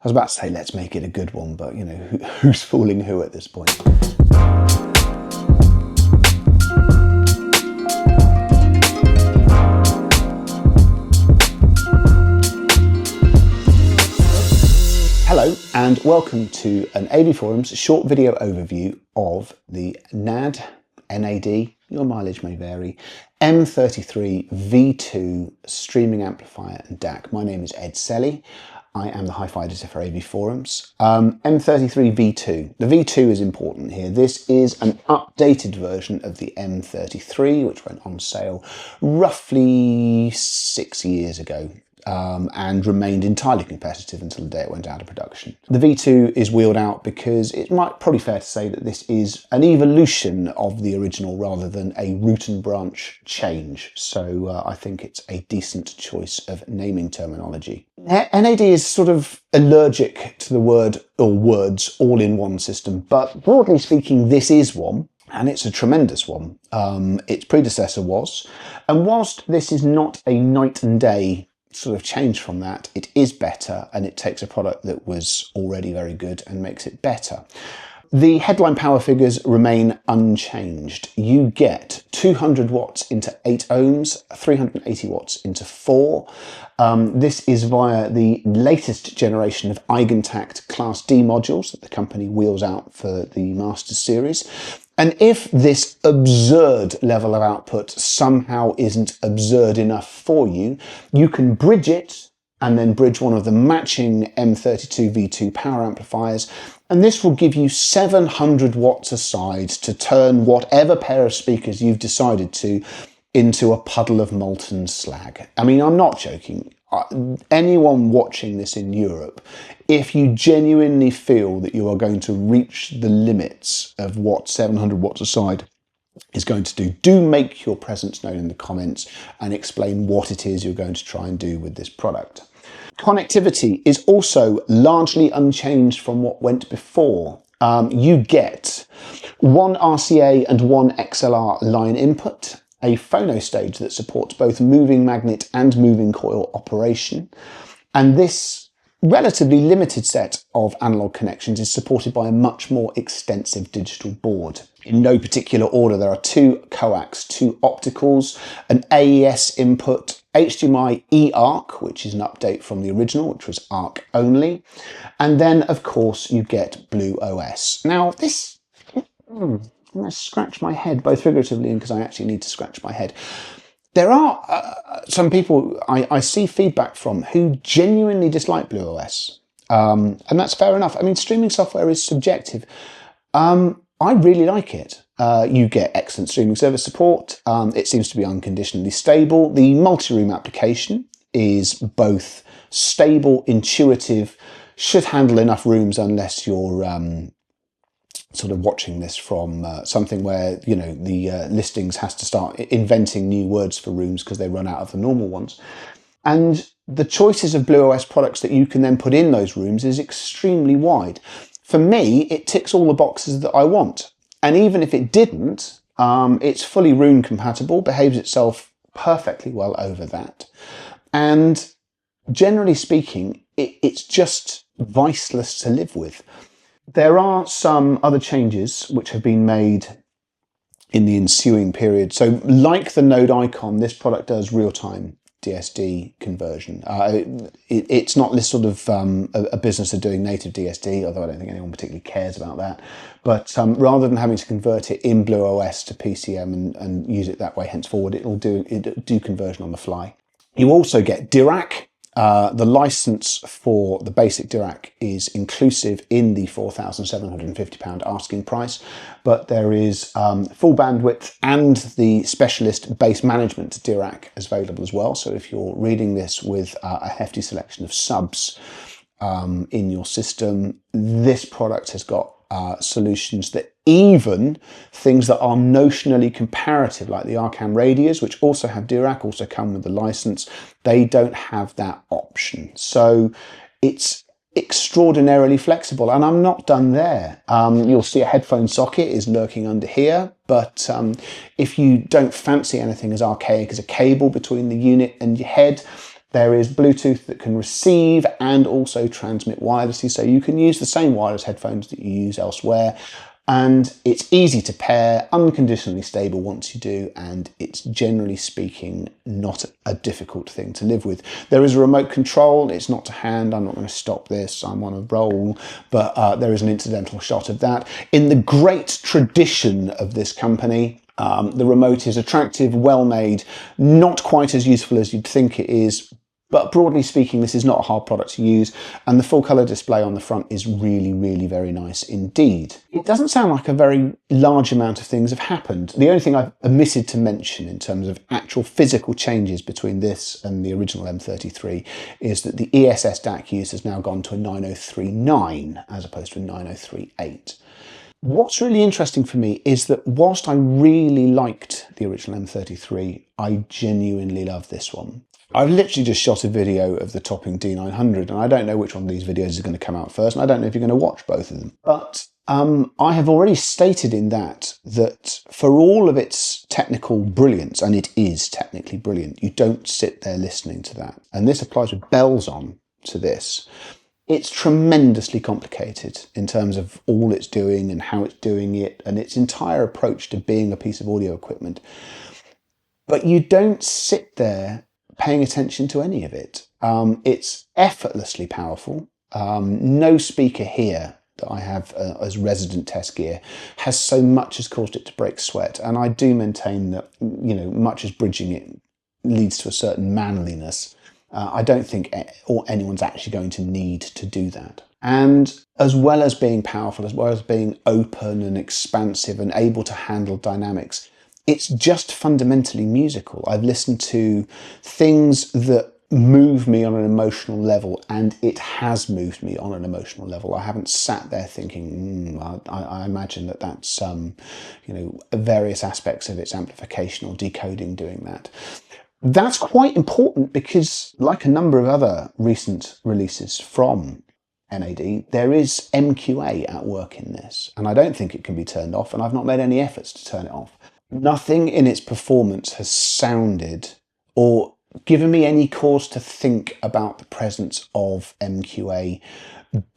I was about to say, let's make it a good one, but you know, who's fooling who at this point? Hello and welcome to an AVForums short video overview of the NAD, your mileage may vary, M33 V2 streaming amplifier and DAC. My name is Ed Selly. I am the Hi-Fi editor for AVForums. M33 V2. The V2 is important here. This is an updated version of the M33, which went on sale roughly 6 years ago. And remained entirely competitive until the day it went out of production. The V2 is wheeled out because it might probably fair to say that this is an evolution of the original rather than a root and branch change. So I think it's a decent choice of naming terminology. NAD is sort of allergic to the word or words all-in-one system, but broadly speaking, this is one. And it's a tremendous one. Its predecessor was. And whilst this is not a night and day sort of change from that, it is better, and it takes a product that was already very good and makes it better. The headline power figures remain unchanged. You get 200 watts into 8 ohms, 380 watts into 4. This is via the latest generation of Eigentakt Class D modules that the company wheels out for the Master Series. And if this absurd level of output somehow isn't absurd enough for you, you can bridge it and then bridge one of the matching M32 V2 power amplifiers. And this will give you 700 watts aside to turn whatever pair of speakers you've decided to into a puddle of molten slag. I mean, I'm not joking. Anyone watching this in Europe, if you genuinely feel that you are going to reach the limits of what 700 watts aside is going to do, do make your presence known in the comments and explain what it is you're going to try and do with this product. Connectivity is also largely unchanged from what went before. You get one RCA and one XLR line input, a phono stage that supports both moving magnet and moving coil operation. And this relatively limited set of analog connections is supported by a much more extensive digital board. In no particular order, there are 2 coax, 2 opticals, an AES input, HDMI eARC, which is an update from the original, which was ARC only. And then, of course, you get BlueOS. Now, this... I'm going to scratch my head, both figuratively and because I actually need to scratch my head. There are some people I see feedback from who genuinely dislike BlueOS. And that's fair enough. I mean, streaming software is subjective. I really like it. You get excellent streaming service support. It seems to be unconditionally stable. The multi-room application is both stable, intuitive, should handle enough rooms unless you're sort of watching this from something where, you know, the listings has to start inventing new words for rooms because they run out of the normal ones. And the choices of BlueOS products that you can then put in those rooms is extremely wide. For me, it ticks all the boxes that I want. And even if it didn't, it's fully room compatible, behaves itself perfectly well over that. And generally speaking, it's just viceless to live with. There are some other changes which have been made in the ensuing period. So like the node icon, this product does real-time DSD conversion. It's not this sort of a business of doing native DSD, although I don't think anyone particularly cares about that. But rather than having to convert it in BlueOS to PCM and use it that way henceforward, it'll do conversion on the fly. You also get Dirac. The license for the basic Dirac is inclusive in the £4,750 asking price, but there is full bandwidth and the specialist base management Dirac is available as well. So if you're reading this with a hefty selection of subs in your system, this product has got solutions that even things that are notionally comparative, like the Arcam radios, which also have Dirac, also come with the license, they don't have that option. So it's extraordinarily flexible, and I'm not done there. You'll see a headphone socket is lurking under here, but if you don't fancy anything as archaic as a cable between the unit and your head, There is Bluetooth that can receive and also transmit wirelessly, so you can use the same wireless headphones that you use elsewhere. And it's easy to pair, unconditionally stable once you do, and it's generally speaking not a difficult thing to live with. There is a remote control, it's not to hand, I'm not going to stop this, I'm on a roll, but there is an incidental shot of that. In the great tradition of this company, the remote is attractive, well made, not quite as useful as you'd think it is, but broadly speaking, this is not a hard product to use, and the full colour display on the front is really, really very nice indeed. It doesn't sound like a very large amount of things have happened. The only thing I've omitted to mention in terms of actual physical changes between this and the original M33 is that the ESS DAC use has now gone to a 9039 as opposed to a 9038. What's really interesting for me is that whilst I really liked the original M33, I genuinely love this one. I've literally just shot a video of the topping D900, and I don't know which one of these videos is going to come out first, and I don't know if you're going to watch both of them. But I have already stated in that for all of its technical brilliance, and it is technically brilliant, you don't sit there listening to that. And this applies with bells on to this. It's tremendously complicated in terms of all it's doing and how it's doing it, and its entire approach to being a piece of audio equipment. But you don't sit there paying attention to any of it. It's effortlessly powerful. No speaker here that I have as resident test gear has so much as caused it to break sweat. And I do maintain that, you know, much as bridging it leads to a certain manliness, I don't think anyone's actually going to need to do that. And as well as being powerful, as well as being open and expansive and able to handle dynamics, it's just fundamentally musical. I've listened to things that move me on an emotional level, and it has moved me on an emotional level. I haven't sat there thinking, I imagine that's you know, various aspects of its amplification or decoding doing that. That's quite important because, like a number of other recent releases from NAD, there is MQA at work in this, and I don't think it can be turned off, and I've not made any efforts to turn it off. Nothing in its performance has sounded or given me any cause to think about the presence of MQA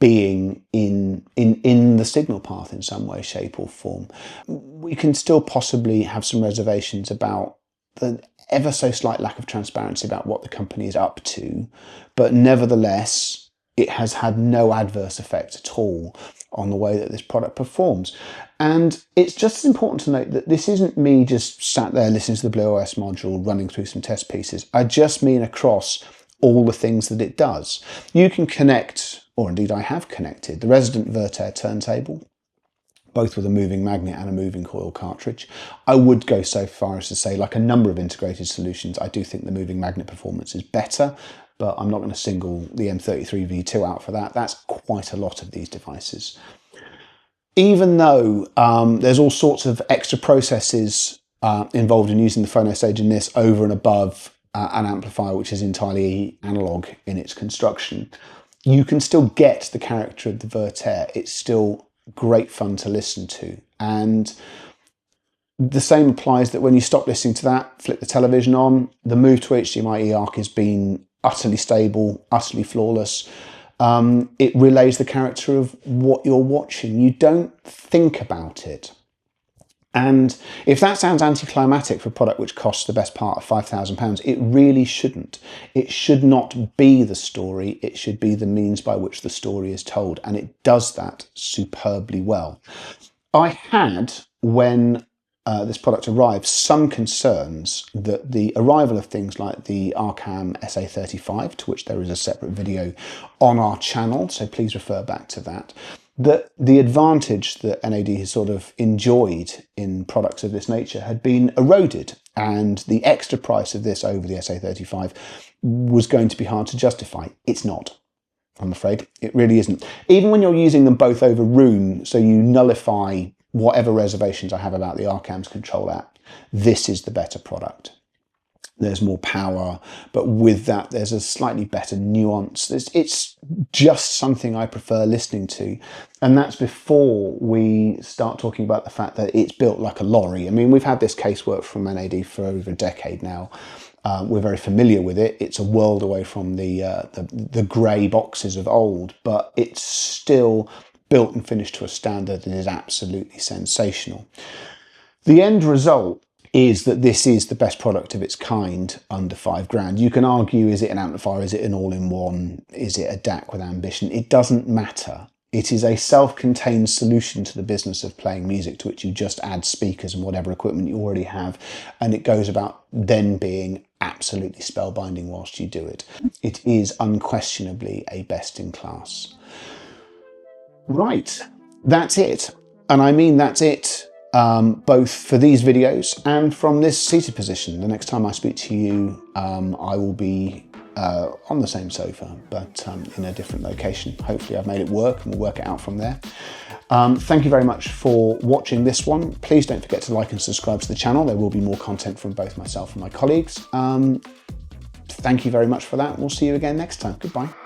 being in the signal path in some way, shape or form. We can still possibly have some reservations about the ever so slight lack of transparency about what the company is up to, but nevertheless, it has had no adverse effect at all on the way that this product performs. And it's just as important to note that this isn't me just sat there listening to the BlueOS module, running through some test pieces. I just mean across all the things that it does. You can connect, or indeed I have connected, the resident Vertair turntable, both with a moving magnet and a moving coil cartridge. I would go so far as to say, like a number of integrated solutions, I do think the moving magnet performance is better, but I'm not going to single the M33 V2 out for that. That's quite a lot of these devices. Even though there's all sorts of extra processes involved in using the phono stage in this over and above an amplifier which is entirely analog in its construction, you can still get the character of the Vertair. It's still great fun to listen to. And the same applies that when you stop listening to that, flip the television on, the move to HDMI eARC has been utterly stable, utterly flawless. It relays the character of what you're watching. You don't think about it. And if that sounds anticlimactic for a product which costs the best part of £5,000, it really shouldn't. It should not be the story. It should be the means by which the story is told. And it does that superbly well. I had, when this product arrived, some concerns that the arrival of things like the Arcam SA35, to which there is a separate video on our channel, so please refer back to that, that the advantage that NAD has sort of enjoyed in products of this nature had been eroded, and the extra price of this over the SA35 was going to be hard to justify. It's not, I'm afraid. It really isn't. Even when you're using them both over Roon, so you nullify whatever reservations I have about the Arcam's control app, this is the better product. There's more power, but with that there's a slightly better nuance. It's just something I prefer listening to, and that's before we start talking about the fact that it's built like a lorry. I mean, we've had this casework from NAD for over a decade now, We're very familiar with it. It's a world away from the grey boxes of old, but it's still built and finished to a standard that is absolutely sensational. The end result is that this is the best product of its kind under £5 grand. You can argue, is it an amplifier? Is it an all-in-one? Is it a DAC with ambition? It doesn't matter. It is a self-contained solution to the business of playing music, to which you just add speakers and whatever equipment you already have, and it goes about then being absolutely spellbinding whilst you do it. It is unquestionably a best-in-class. Right, that's it. And I mean that's it, both for these videos and from this seated position. The next time I speak to you, I will be on the same sofa, but in a different location. Hopefully I've made it work and we'll work it out from there. Thank you very much for watching this one. Please don't forget to like and subscribe to the channel. There will be more content from both myself and my colleagues. Thank you very much for that. We'll see you again next time. Goodbye.